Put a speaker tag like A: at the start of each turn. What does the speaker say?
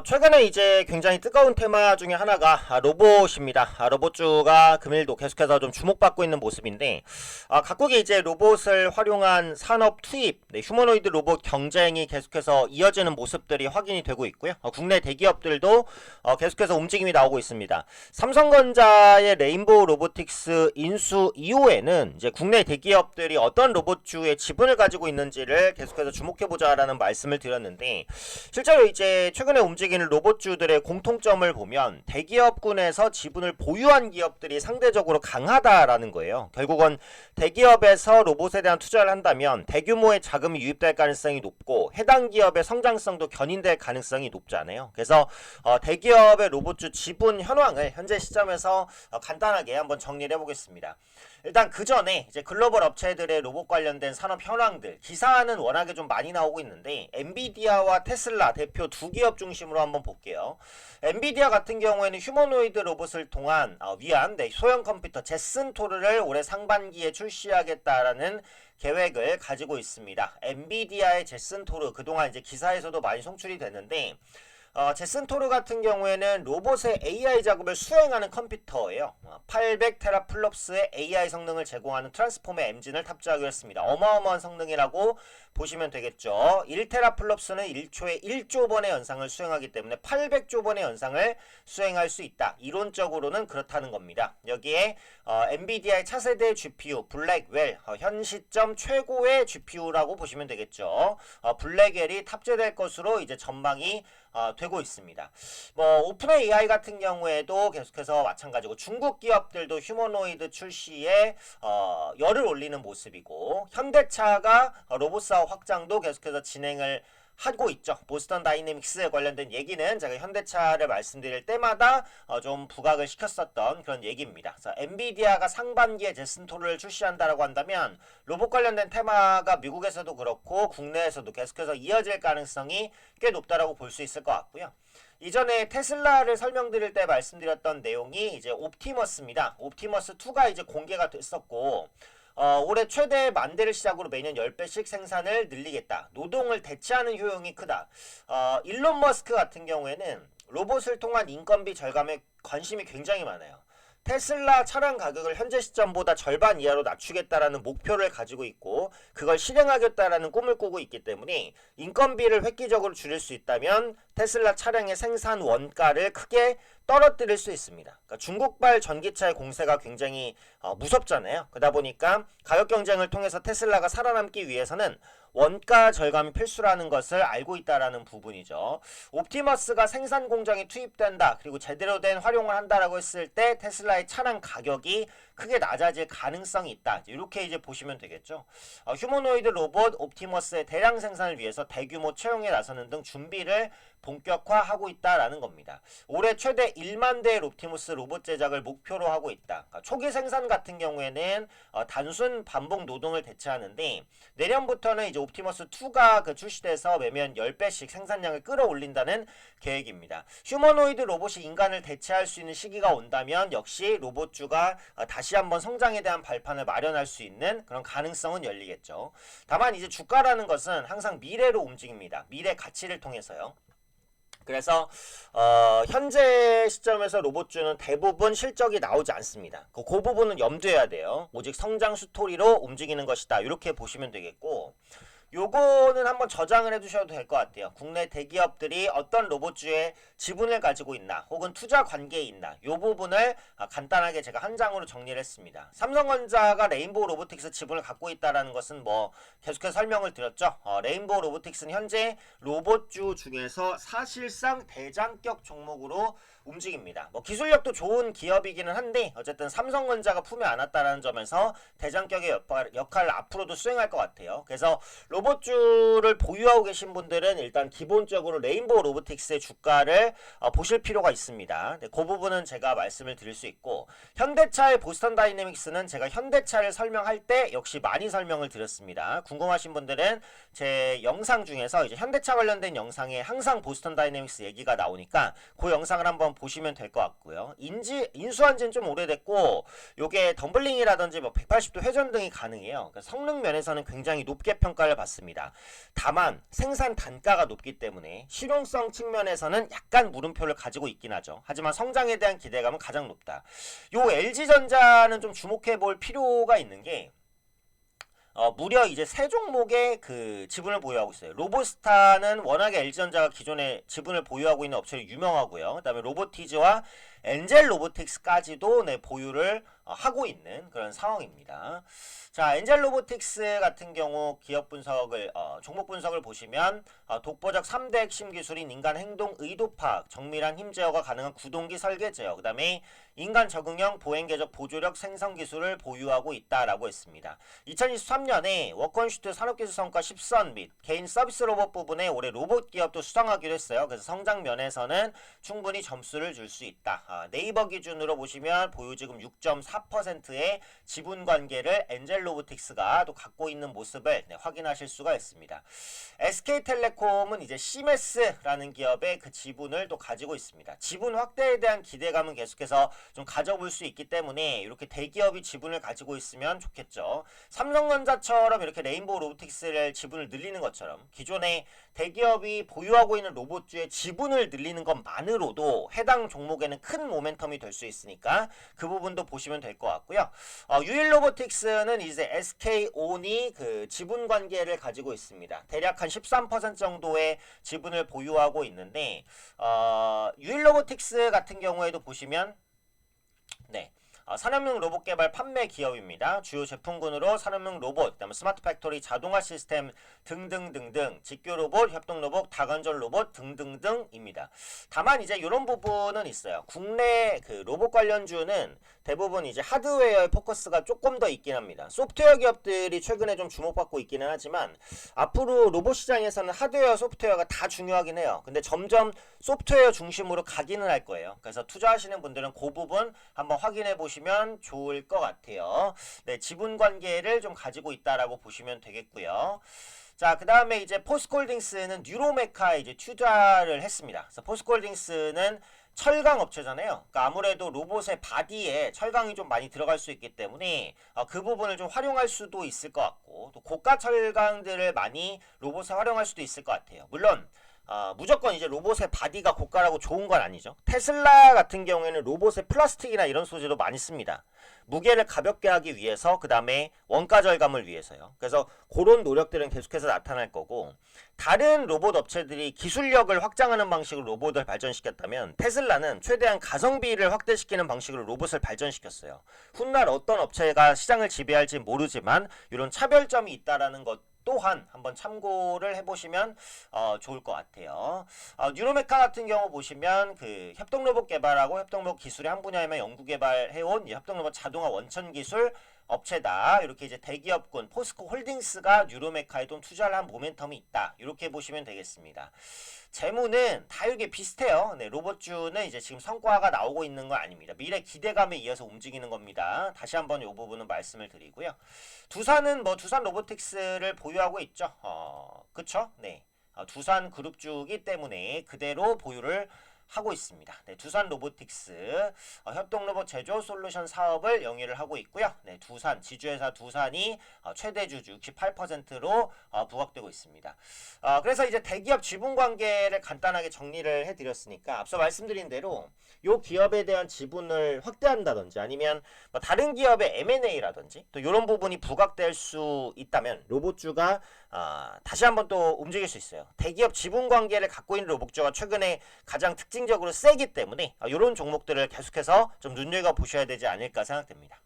A: 최근에 이제 굉장히 뜨거운 테마 중에 하나가 로봇입니다. 로봇주가 금일도 계속해서 좀 주목받고 있는 모습인데, 각국이 이제 로봇을 활용한 산업 투입, 휴머노이드 로봇 경쟁이 계속해서 이어지는 모습들이 확인이 되고 있고요. 국내 대기업들도 계속해서 움직임이 나오고 있습니다. 삼성전자의 레인보우 로보틱스 인수 이후에는 이제 국내 대기업들이 어떤 로봇주의 지분을 가지고 있는지를 계속해서 주목해보자라는 말씀을 드렸는데, 실제로 이제 최근에 움직이는 로봇주들의 공통점을 보면 대기업군에서 지분을 보유한 기업들이 상대적으로 강하다라는 거예요. 결국은 대기업에서 로봇에 대한 투자를 한다면 대규모의 자금이 유입될 가능성이 높고 해당 기업의 성장성도 견인될 가능성이 높잖아요. 그래서 대기업의 로봇주 지분 현황을 현재 시점에서 간단하게 한번 정리를 해보겠습니다. 일단 그 전에 이제 글로벌 업체들의 로봇 관련된 산업 현황들 기사는 워낙에 좀 많이 나오고 있는데 엔비디아와 테슬라 대표 두 기업 중심으로 한번 볼게요. 엔비디아 같은 경우에는 휴머노이드 로봇을 통한 위한 소형 컴퓨터 제슨 토르를 올해 상반기에 출시하겠다라는 계획을 가지고 있습니다. 엔비디아의 제슨 토르 그동안 이제 기사에서도 많이 송출이 됐는데 제슨 토르 같은 경우에는 로봇의 AI 작업을 수행하는 컴퓨터예요. 800테라플롭스의 AI 성능을 제공하는 트랜스포머 엔진을 탑재하기로 했습니다. 어마어마한 성능이라고 보시면 되겠죠. 1테라플롭스는 1초에 1조 번의 연상을 수행하기 때문에 800조 번의 연상을 수행할 수 있다. 이론적으로는 그렇다는 겁니다. 여기에 엔비디아의 차세대 GPU 블랙웰 현 시점 최고의 GPU라고 보시면 되겠죠. 블랙웰이 탑재될 것으로 이제 전망이 되고 있습니다. 오픈 AI 같은 경우에도 계속해서 마찬가지고 중국 기업들도 휴머노이드 출시에 열을 올리는 모습이고 현대차가 로봇 사업 확장도 계속해서 진행을 하고 있죠. 보스턴 다이내믹스에 관련된 얘기는 제가 현대차를 말씀드릴 때마다 좀 부각을 시켰었던 그런 얘기입니다. 그래서 엔비디아가 상반기에 제슨 토르를 출시한다라고 한다면 로봇 관련된 테마가 미국에서도 그렇고 국내에서도 계속해서 이어질 가능성이 꽤 높다라고 볼 수 있을 것 같고요. 이전에 테슬라를 설명드릴 때 말씀드렸던 내용이 이제 옵티머스입니다. 옵티머스 2가 이제 공개가 됐었고 올해 최대 만대를 시작으로 매년 10배씩 생산을 늘리겠다. 노동을 대체하는 효용이 크다. 일론 머스크 같은 경우에는 로봇을 통한 인건비 절감에 관심이 굉장히 많아요. 테슬라 차량 가격을 현재 시점보다 절반 이하로 낮추겠다라는 목표를 가지고 있고 그걸 실행하겠다라는 꿈을 꾸고 있기 때문에 인건비를 획기적으로 줄일 수 있다면 테슬라 차량의 생산 원가를 크게 떨어뜨릴 수 있습니다. 그러니까 중국발 전기차의 공세가 굉장히 무섭잖아요. 그러다 보니까 가격 경쟁을 통해서 테슬라가 살아남기 위해서는 원가 절감이 필수라는 것을 알고 있다라는 부분이죠. 옵티머스가 생산 공장에 투입된다. 그리고 제대로 된 활용을 한다라고 했을 때 테슬라의 차량 가격이 크게 낮아질 가능성이 있다. 이렇게 이제 보시면 되겠죠. 휴머노이드 로봇 옵티머스의 대량 생산을 위해서 대규모 채용에 나서는 등 준비를 본격화하고 있다라는 겁니다. 올해 최대 1만 대의 옵티머스 로봇 제작을 목표로 하고 있다. 그러니까 초기 생산 같은 경우에는 단순 반복 노동을 대체하는데 내년부터는 이제 옵티머스 2가 출시돼서 매년 10배씩 생산량을 끌어올린다는 계획입니다. 휴머노이드 로봇이 인간을 대체할 수 있는 시기가 온다면 역시 로봇주가 다시 한번 성장에 대한 발판을 마련할 수 있는 그런 가능성은 열리겠죠. 다만 이제 주가라는 것은 항상 미래로 움직입니다. 미래 가치를 통해서요. 그래서 현재 시점에서 로봇주는 대부분 실적이 나오지 않습니다. 그 부분은 염두해야 돼요. 오직 성장 스토리로 움직이는 것이다. 이렇게 보시면 되겠고 요거는 한번 저장을 해두셔도 될 것 같아요. 국내 대기업들이 어떤 로봇주의 지분을 가지고 있나 혹은 투자 관계에 있나 요 부분을 간단하게 제가 한 장으로 정리를 했습니다. 삼성전자가 레인보우 로보틱스 지분을 갖고 있다는 것은 계속해서 설명을 드렸죠. 레인보우 로보틱스는 현재 로봇주 중에서 사실상 대장격 종목으로 움직입니다. 기술력도 좋은 기업이기는 한데 어쨌든 삼성전자가 품에 안았다는 점에서 대장격의 역할을 앞으로도 수행할 것 같아요. 그래서 로봇주를 보유하고 계신 분들은 일단 기본적으로 레인보우 로보틱스의 주가를 보실 필요가 있습니다. 그 부분은 제가 말씀을 드릴 수 있고 현대차의 보스턴 다이내믹스는 제가 현대차를 설명할 때 역시 많이 설명을 드렸습니다. 궁금하신 분들은 제 영상 중에서 이제 현대차 관련된 영상에 항상 보스턴 다이내믹스 얘기가 나오니까 그 영상을 한번 보시면 될 것 같고요. 인수한 지는 좀 오래됐고 요게 덤블링이라든지 180도 회전 등이 가능해요. 그러니까 성능 면에서는 굉장히 높게 평가를 받습니다. 맞습니다. 다만 생산 단가가 높기 때문에 실용성 측면에서는 약간 물음표를 가지고 있긴 하죠. 하지만 성장에 대한 기대감은 가장 높다. 요 LG전자는 좀 주목해 볼 필요가 있는 게 무려 이제 세 종목의 그 지분을 보유하고 있어요. 로보스타는 워낙에 LG전자가 기존에 지분을 보유하고 있는 업체로 유명하고요. 그다음에 로보티즈와 엔젤 로보틱스까지도 보유를 하고 있는 그런 상황입니다. 자, 엔젤 로보틱스 같은 경우 기업 분석을 종목 분석을 보시면 독보적 3대 핵심 기술인 인간 행동 의도 파악, 정밀한 힘 제어가 가능한 구동기 설계 제어, 그다음에 인간 적응형 보행 궤적 보조력 생성 기술을 보유하고 있다라고 했습니다. 2023년에 워컨슈트 산업기술 성과 10선 및 개인 서비스 로봇 부분에 올해 로봇 기업도 수상하기로 했어요. 그래서 성장 면에서는 충분히 점수를 줄 수 있다. 네이버 기준으로 보시면 보유 지금 6.4%의 지분 관계를 엔젤 로보틱스가 또 갖고 있는 모습을 확인하실 수가 있습니다. SK텔레콤은 이제 시메스라는 기업의 그 지분을 또 가지고 있습니다. 지분 확대에 대한 기대감은 계속해서 좀 가져볼 수 있기 때문에 이렇게 대기업이 지분을 가지고 있으면 좋겠죠. 삼성전자처럼 이렇게 레인보우 로보틱스를 지분을 늘리는 것처럼 기존에 대기업이 보유하고 있는 로봇주의 지분을 늘리는 것만으로도 해당 종목에는 큰 모멘텀이 될 수 있으니까 그 부분도 보시면 될 것 같고요. 유일로보틱스는 이제 SK온이 그 지분 관계를 가지고 있습니다. 대략 한 13% 정도의 지분을 보유하고 있는데 유일로보틱스 같은 경우에도 보시면 산업용 로봇 개발 판매 기업입니다. 주요 제품군으로 산업용 로봇, 그다음에 스마트 팩토리, 자동화 시스템 등등등등, 직교 로봇, 협동 로봇, 다관절 로봇 등등등입니다. 다만 이제 이런 부분은 있어요. 국내 그 로봇 관련주는 대부분 이제 하드웨어의 포커스가 조금 더 있긴 합니다. 소프트웨어 기업들이 최근에 좀 주목받고 있기는 하지만 앞으로 로봇 시장에서는 하드웨어, 소프트웨어가 다 중요하긴 해요. 근데 점점 소프트웨어 중심으로 가기는 할 거예요. 그래서 투자하시는 분들은 그 부분 한번 확인해 보시면 좋을 것 같아요. 네, 지분 관계를 좀 가지고 있다라고 보시면 되겠고요. 자, 그 다음에 이제 포스코홀딩스는 뉴로메카에 이제 투자를 했습니다. 그래서 포스코홀딩스는 철강 업체잖아요. 그러니까 아무래도 로봇의 바디에 철강이 좀 많이 들어갈 수 있기 때문에 그 부분을 좀 활용할 수도 있을 것 같고, 또 고가 철강들을 많이 로봇에 활용할 수도 있을 것 같아요. 물론 무조건 이제 로봇의 바디가 고가라고 좋은 건 아니죠. 테슬라 같은 경우에는 로봇의 플라스틱이나 이런 소재도 많이 씁니다. 무게를 가볍게 하기 위해서, 그 다음에 원가 절감을 위해서요. 그래서 그런 노력들은 계속해서 나타날 거고, 다른 로봇 업체들이 기술력을 확장하는 방식으로 로봇을 발전시켰다면 테슬라는 최대한 가성비를 확대시키는 방식으로 로봇을 발전시켰어요. 훗날 어떤 업체가 시장을 지배할지 모르지만 이런 차별점이 있다라는 것 또한 한번 참고를 해보시면 좋을 것 같아요. 뉴로메카 같은 경우 보시면 그 협동로봇 개발하고 협동로봇 기술의 한 분야에만 연구 개발해온 협동로봇 자동화 원천 기술 업체다. 이렇게 이제 대기업군 포스코 홀딩스가 뉴로메카에 좀 투자를 한 모멘텀이 있다. 이렇게 보시면 되겠습니다. 재무는 다 이게 비슷해요. 네, 로봇주는 이제 지금 성과가 나오고 있는 건 아닙니다. 미래 기대감에 의해서 움직이는 겁니다. 다시 한번 이 부분은 말씀을 드리고요. 두산은 두산 로보틱스를 보유하고 있죠. 그쵸? 네. 두산 그룹주기 때문에 그대로 보유를 하고 있습니다. 네, 두산 로보틱스 협동 로봇 제조 솔루션 사업을 영위를 하고 있고요. 네, 두산 지주회사 두산이 최대 주주 68%로 부각되고 있습니다. 그래서 이제 대기업 지분 관계를 간단하게 정리를 해드렸으니까 앞서 말씀드린 대로 이 기업에 대한 지분을 확대한다든지 아니면 다른 기업의 M&A라든지 또 이런 부분이 부각될 수 있다면 로봇주가 다시 한번 또 움직일 수 있어요. 대기업 지분 관계를 갖고 있는 로봇주가 최근에 가장 특징적으로 세기 때문에 이런 종목들을 계속해서 좀 눈여겨보셔야 되지 않을까 생각됩니다.